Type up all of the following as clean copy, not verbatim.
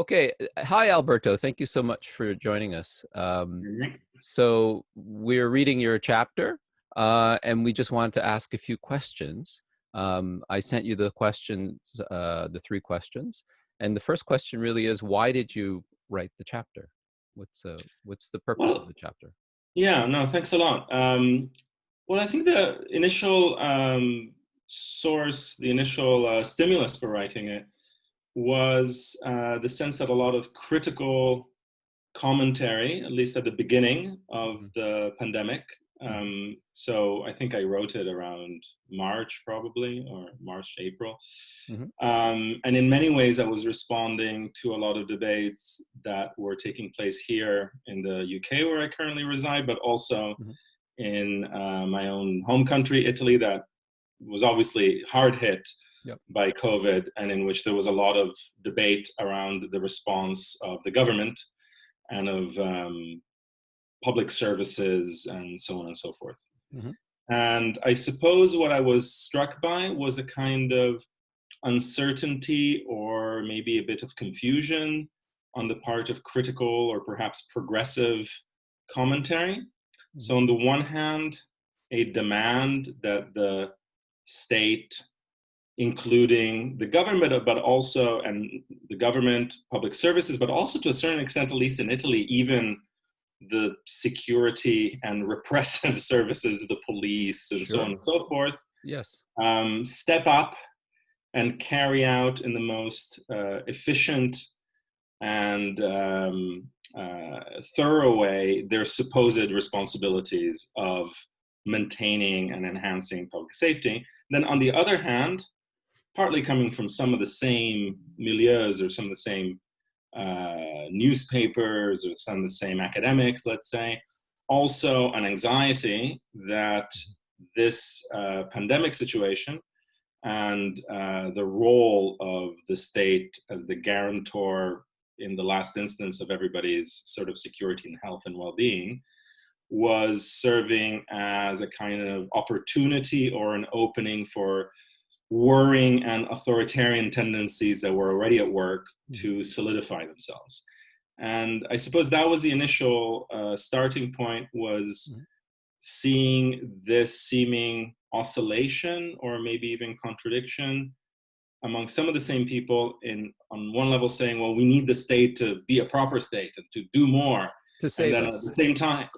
Okay. Hi, Alberto. Thank you so much for joining us. So we're reading your chapter, and we just wanted to ask a few questions. I sent you the questions, the three questions, and the first question really is, why did you write the chapter? What's the purpose of Well, the chapter? yeah, no, thanks a lot. Well, I think the initial source, the initial stimulus for writing it was the sense that a lot of critical commentary, at least at the beginning of Hmm. the pandemic. Hmm. So I think I wrote it around March, probably, or March, April. Hmm. And in many ways, I was responding to a lot of debates that were taking place here in the UK, where I currently reside, but also Hmm. in my own home country, Italy, that was obviously hard hit Yep. by COVID, and in which there was a lot of debate around the response of the government and of public services and so on and so forth. Hmm. And I suppose what I was struck by was a kind of uncertainty or maybe a bit of confusion on the part of critical or perhaps progressive commentary. Hmm. So, on the one hand, a demand that the state, including the government, but also, and the government, public services, but also to a certain extent, at least in Italy, even the security and repressive services, the police, and so on Sure. and so forth, Yes. step up and carry out in the most efficient and thorough way their supposed responsibilities of maintaining and enhancing public safety. Then, on the other hand, partly coming from some of the same milieus or some of the same newspapers or some of the same academics, let's say, also an anxiety that this pandemic situation and the role of the state as the guarantor in the last instance of everybody's sort of security and health and well-being was serving as a kind of opportunity or an opening for worrying and authoritarian tendencies that were already at work Hmm. to solidify themselves. And I suppose that was the initial starting point, was Hmm. seeing this seeming oscillation or maybe even contradiction among some of the same people, in on one level saying, well, we need the state to be a proper state and to do more, To and save then at the us. same time,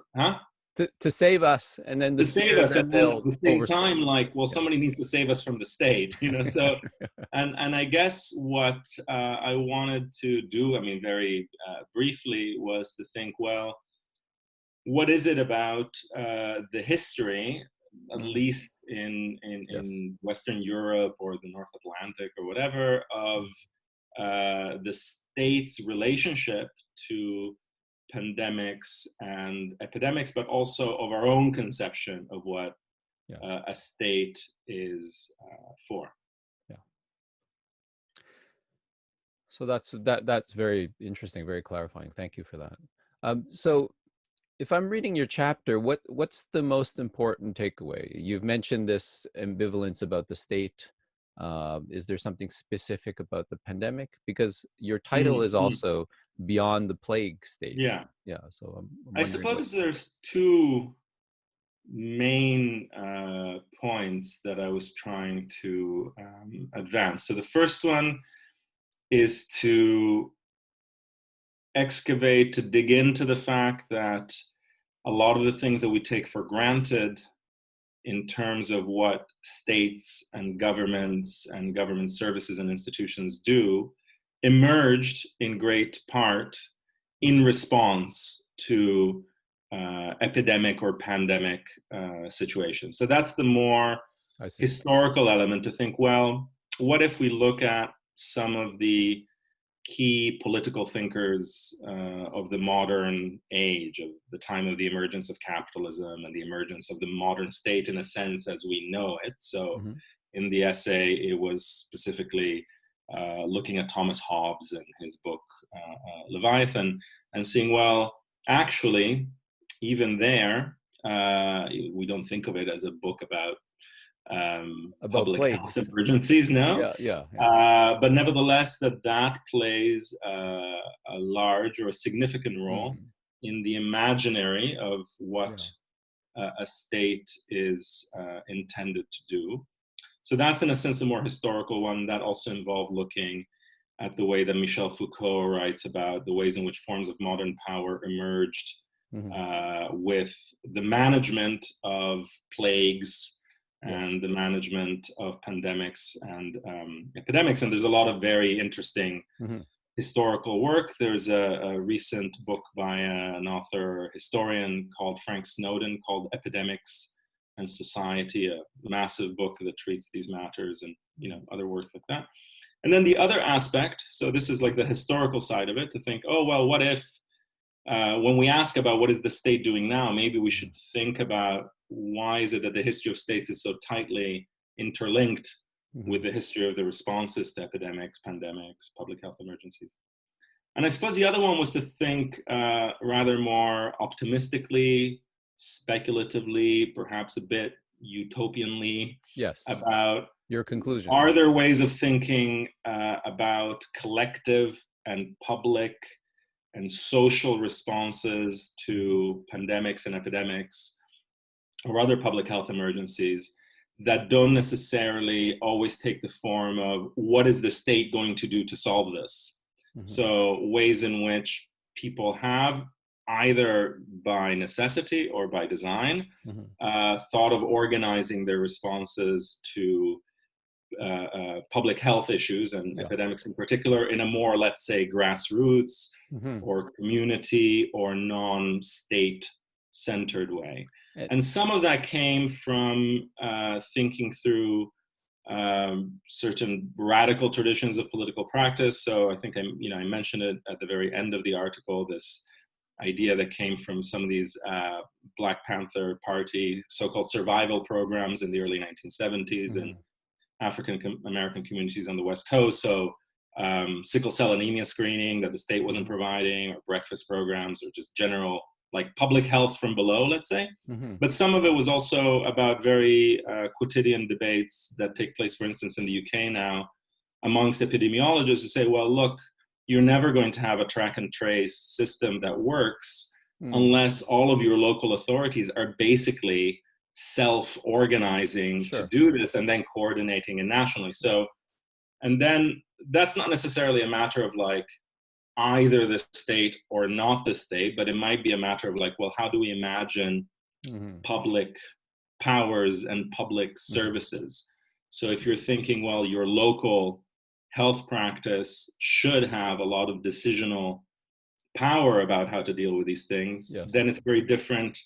To save us, and then the to save fear us, that and then at they'll the same overstep. time, like, well, Yeah. somebody needs to save us from the state, so and I guess what I wanted to do, I mean, very briefly, was to think, well, what is it about the history, at Hmm. least Yes. in Western Europe or the North Atlantic or whatever, of the state's relationship to pandemics and epidemics, but also of our own conception of what Yes. a state is for. Yeah. So that's very interesting, very clarifying. Thank you for that. So if I'm reading your chapter, what's the most important takeaway? You've mentioned this ambivalence about the state. Is there something specific about the pandemic? Because your title is Mm-hmm. also Beyond the Plague State. Yeah, Yeah. So I'm I wondering what. suppose there's two main points that I was trying to advance. So the first one is to excavate, to dig into the fact that a lot of the things that we take for granted in terms of what states and government services and institutions do emerged in great part in response to epidemic or pandemic situations. So that's the more I see. historical element, to think, well, what if we look at some of the key political thinkers of the modern age, of the time of the emergence of capitalism and the emergence of the modern state in a sense as we know it. So Hmm. in the essay, it was specifically looking at Thomas Hobbes and his book Leviathan, and seeing, well, actually, even there, we don't think of it as a book about About public health plagues. emergencies now. Yeah. But nevertheless, that plays a large or a significant role in the imaginary of what a state is intended to do. So that's, in a sense, a more historical one. That also involved looking at the way that Michel Foucault writes about the ways in which forms of modern power emerged with the management of plagues and the management of pandemics and epidemics. And there's a lot of very interesting historical work. There's a recent book by an author, historian called Frank Snowden called Epidemics and Society, a massive book that treats these matters, and other works like that. And then the other aspect, so this is like the historical side of it, to think, oh, well, what if when we ask about what is the state doing now, maybe we should think about why is it that the history of states is so tightly interlinked with the history of the responses to epidemics, pandemics, public health emergencies. And I suppose the other one was to think rather more optimistically, speculatively, perhaps a bit utopianly about your conclusion. Are there ways of thinking about collective and public and social responses to pandemics and epidemics or other public health emergencies that don't necessarily always take the form of what is the state going to do to solve this? So ways in which people have, either by necessity or by design, thought of organizing their responses to public health issues and epidemics in particular in a more, let's say, grassroots or community or non-state centered way. And some of that came from thinking through certain radical traditions of political practice. So I think I mentioned it at the very end of the article, this idea that came from some of these Black Panther Party so-called survival programs in the early 1970s and African American communities on the West Coast. So sickle cell anemia screening that the state wasn't providing, or breakfast programs, or just general like public health from below, let's say. But some of it was also about very quotidian debates that take place, for instance, in the UK now, amongst epidemiologists who say, well, look, you're never going to have a track and trace system that works unless all of your local authorities are basically self-organizing to do this and then coordinating it nationally. So, and then that's not necessarily a matter of like either the state or not the state, but it might be a matter of like, well, how do we imagine public powers and public services? So if you're thinking, well, your local health practice should have a lot of decisional power about how to deal with these things, then it's very different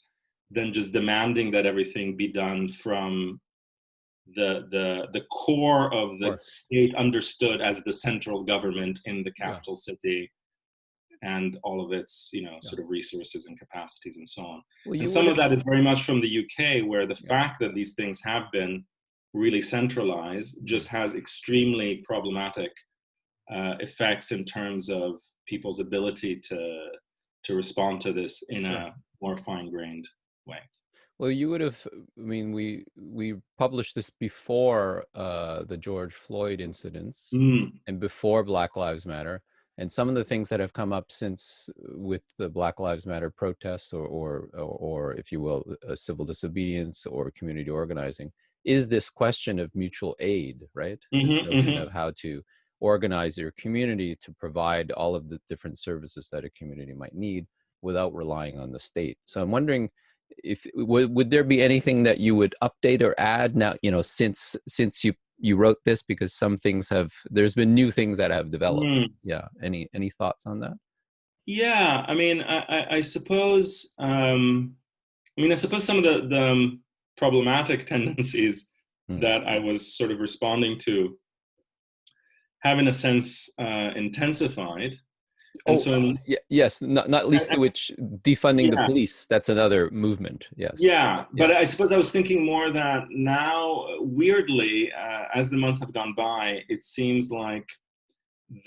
than just demanding that everything be done from the core of the state understood as the central government in the capital city and all of its, sort of resources and capacities and so on. And some of that is very much from the UK, where the fact that these things have been really centralized just has extremely problematic effects in terms of people's ability to respond to this in a more fine-grained way. Well, you would have, we published this before the George Floyd incidents and before Black Lives Matter. And some of the things that have come up since with the Black Lives Matter protests or if you will, civil disobedience or community organizing is this question of mutual aid, right? This notion of how to organize your community to provide all of the different services that a community might need without relying on the state. So I'm wondering, if would there be anything that you would update or add now, since you wrote this, because some things there's been new things that have developed. Any thoughts on that? I suppose some of the problematic tendencies that I was sort of responding to have in a sense intensified. Yes, not least to which defunding the police, that's another movement. But I suppose I was thinking more that now, weirdly, as the months have gone by, it seems like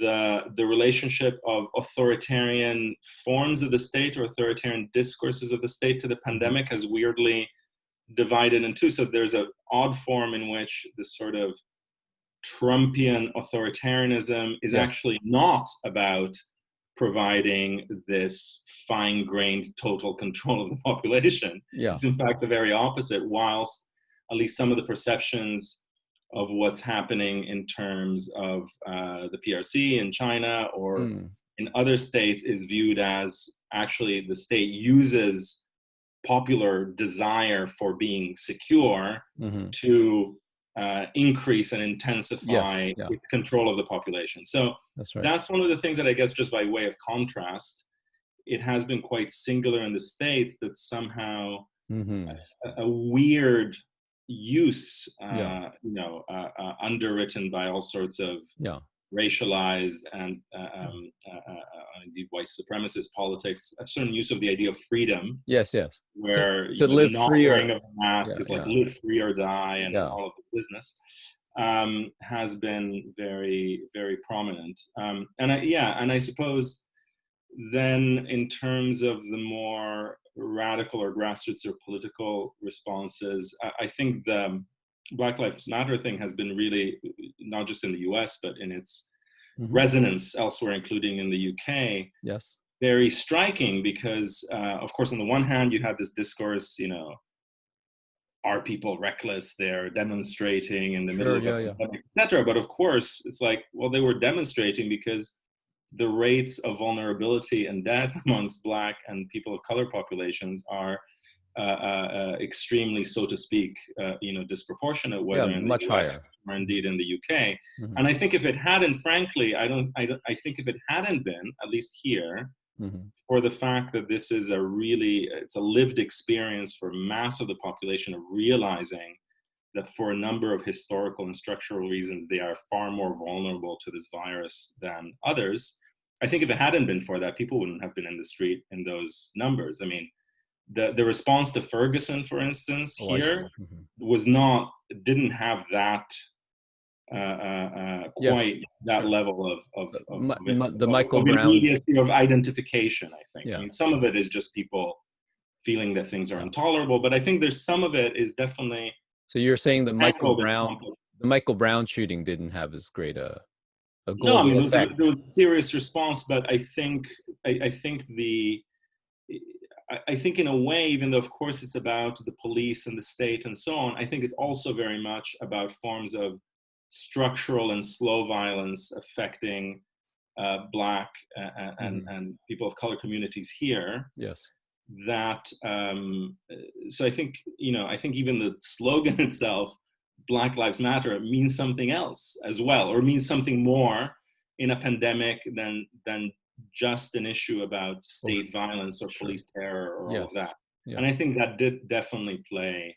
the relationship of authoritarian forms of the state or authoritarian discourses of the state to the pandemic has weirdly divided in two. So there's an odd form in which this sort of Trumpian authoritarianism is Yes. actually not about providing this fine-grained total control of the population. Yeah. It's in fact the very opposite, whilst at least some of the perceptions of what's happening in terms of the PRC in China or in other states is viewed as actually the state uses popular desire for being secure to increase and intensify its control of the population. So that's one of the things that I guess, just by way of contrast, it has been quite singular in the States that somehow a weird use, underwritten by all sorts of racialized and indeed white supremacist politics, a certain use of the idea of freedom. Where to live not free wearing a mask is like live free or die, and all of the business has been very, very prominent. And I suppose then in terms of the more radical or grassroots or political responses, I think the Black Lives Matter thing has been really, not just in the US, but in its resonance elsewhere, including in the UK, very striking because, of course, on the one hand, you had this discourse, are people reckless? They're demonstrating in the middle of a pandemic, etc. But of course, it's like, well, they were demonstrating because the rates of vulnerability and death amongst Black and people of color populations are extremely, so to speak, disproportionate, whether in the much US higher, or indeed in the UK. And I think if it hadn't, frankly, I think if it hadn't been, at least here, for the fact that this is it's a lived experience for mass of the population of realizing that for a number of historical and structural reasons, they are far more vulnerable to this virus than others. I think if it hadn't been for that, people wouldn't have been in the street in those numbers. I mean, the response to Ferguson, for instance, didn't have that that level of the Michael Brown immediacy of identification. I think. I mean, some of it is just people feeling that things are intolerable, but I think there's some of it is definitely. So you're saying the Michael Brown shooting didn't have as great a global effect? There was a serious response, but I think in a way, even though of course it's about the police and the state and so on, I think it's also very much about forms of structural and slow violence affecting Black and people of color communities here. That so I think even the slogan itself, Black Lives Matter, means something else as well, or means something more in a pandemic than just an issue about state violence or police terror or all of that. And I think that did definitely play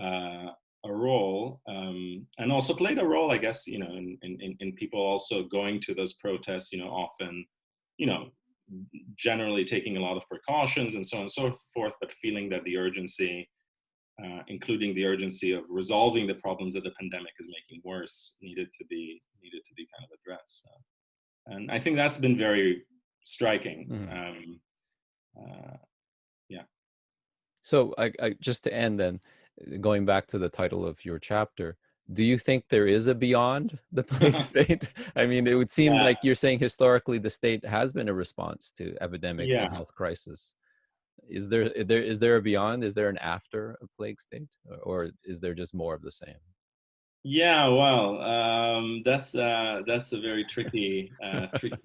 a role, and also played a role, I guess, in people also going to those protests, often, generally taking a lot of precautions and so on and so forth, but feeling that the urgency, including the urgency of resolving the problems that the pandemic is making worse, needed to be kind of addressed. And I think that's been very striking. So I just to end then, going back to the title of your chapter, do you think there is a beyond the plague state? I mean, it would seem like you're saying historically the state has been a response to epidemics and health crisis. Is there a beyond? Is there an after a plague state, or is there just more of the same? Yeah, well, that's a very tricky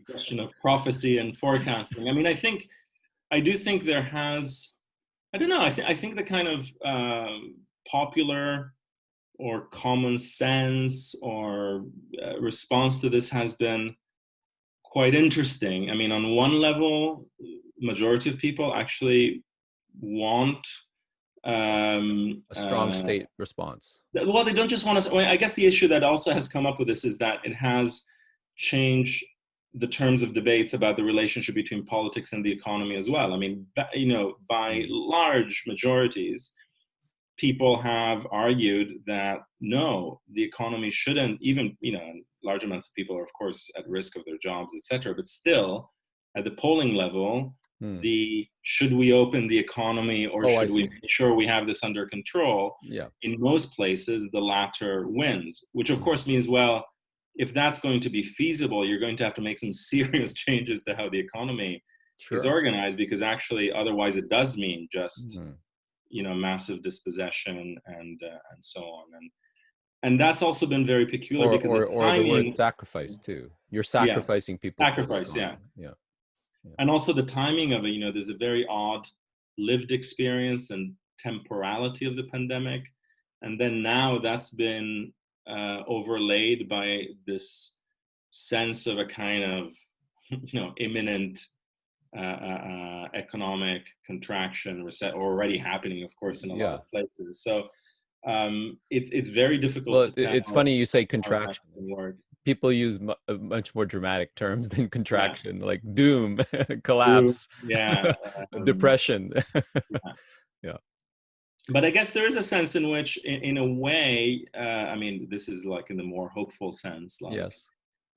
question of prophecy and forecasting. I mean, I do think there has. I don't know. I think the kind of popular or common sense or response to this has been quite interesting. I mean, on one level, majority of people actually want a strong state response. Well, they don't just want to. I guess the issue that also has come up with this is that it has changed the terms of debates about the relationship between politics and the economy as well. I mean, by large majorities, people have argued that no, the economy shouldn't, even, large amounts of people are of course at risk of their jobs, etc. But still, at the polling level, Hmm. the should we open the economy or Oh, I should we see. make sure we have this under control, Yeah. in most places the latter wins, which of Hmm. course means, well, if that's going to be feasible, you're going to have to make some serious changes to how the economy is Sure. organized, because actually otherwise it does mean just, Hmm. massive dispossession and so on. And that's also been very peculiar because the Or the word timing, sacrifice too. You're yeah, sacrificing people for the sacrifice, yeah. economy. Yeah. Yeah. And also the timing of it, there's a very odd lived experience and temporality of the pandemic. And then now that's been overlaid by this sense of a kind of, imminent economic contraction, already happening, of course, in a lot Yeah. of places. So it's very difficult Well, to tell it's funny you say how that's contraction. going to work. People use much more dramatic terms than Yeah, contraction, like doom, true. collapse, Yeah, depression. yeah. Yeah. But I guess there is a sense in which, in a way, I mean, this is like in the more hopeful sense, like Yes.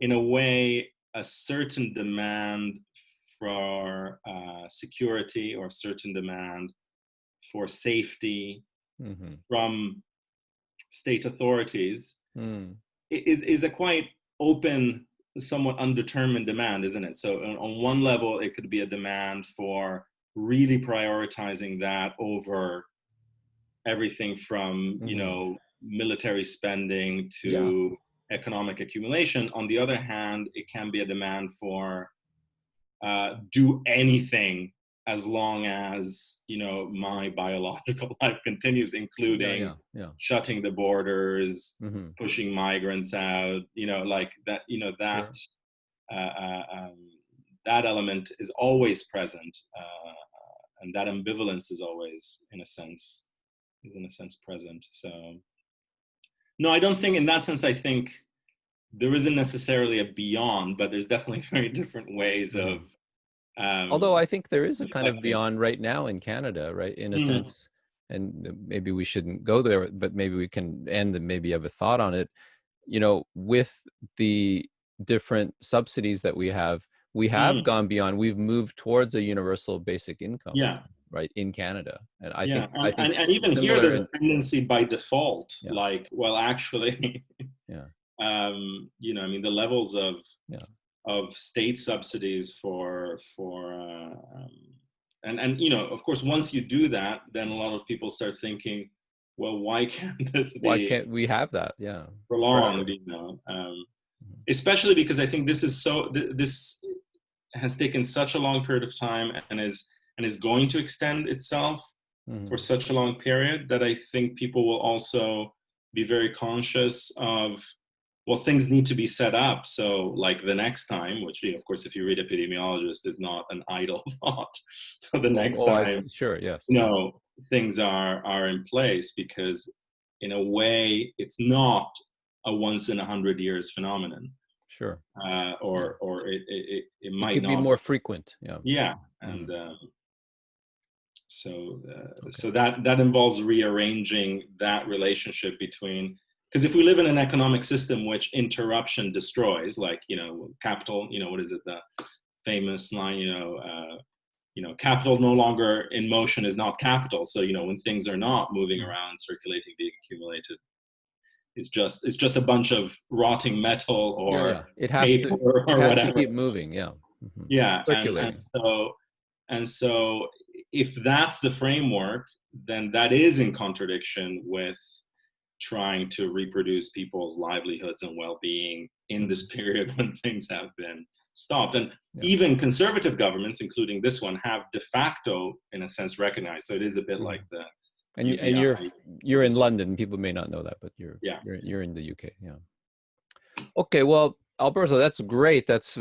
in a way, a certain demand for security, or a certain demand for safety Hmm. from state authorities Mm. is a quite open, somewhat undetermined demand, isn't it? So on one level, it could be a demand for really prioritizing that over everything from, Hmm. military spending Yeah. to economic accumulation. On the other hand, it can be a demand for do anything as long as, my biological life continues, Yeah. including Yeah. Yeah. shutting the borders, Hmm. pushing migrants out, like that, Sure. uh, uh, um, that element is always present, and that ambivalence is always, in a sense present. So no, I don't think in that sense. I think there isn't necessarily a beyond, but there's definitely very different ways of Hmm. Although I think there is a kind of reflecting. beyond right now in Canada, right? In a Mm, sense, and maybe we shouldn't go there, but maybe we can end and maybe have a thought on it. With the different subsidies that we have mm, gone beyond. We've moved towards a universal basic income, yeah, right, in Canada, and I yeah, think I think and even here, similar there's a in tendency by default, yeah, like, well, actually, yeah, I mean, the levels yeah, of state subsidies for and of course, once you do that, then a lot of people start thinking, well, why can't this why be can't we have that? Yeah, prolonged? forever. Mhm. Especially because I think this has taken such a long period of time, and is going to extend itself for Mhm. such a long period, that I think people will also be very conscious of, well, things need to be set up. So like the next time, which, of course, if you read epidemiologist, is not an idle thought. So the Oh, next oh, I see. time, Sure, yes, yeah, things are in place, because in a way it's not a once in 100 years phenomenon, sure, yeah. or it It might could be not. more frequent. Yeah. Yeah, and Hmm. Okay. so that involves rearranging that relationship between, because if we live in an economic system which interruption destroys, like, capital, what is it, the famous line, capital no longer in motion is not capital. So when things are not moving Mhm. around, circulating, being accumulated, it's just a bunch of rotting metal Yeah, or yeah. It has paper to. It or has to whatever. keep moving. Yeah. Hmm. Yeah, and Circulating. so if that's the framework, then that is in contradiction with trying to reproduce people's livelihoods and well-being in this Hmm. period when things have been stopped. And Yeah. even conservative governments, including this one, have de facto, in a sense, recognized. So it is a bit like Hmm. the And UBI you're sort of in situation. London. People may not know that, but you're Yeah. you're you're in the UK. Yeah. Okay. Well, Alberto, that's great. That's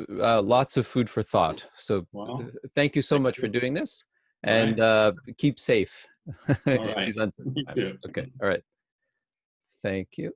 lots of food for thought. So Well, thank you so thank much for you. doing this, All right. and keep safe All in right. these uncertain You times. too. Okay. All right. Thank you.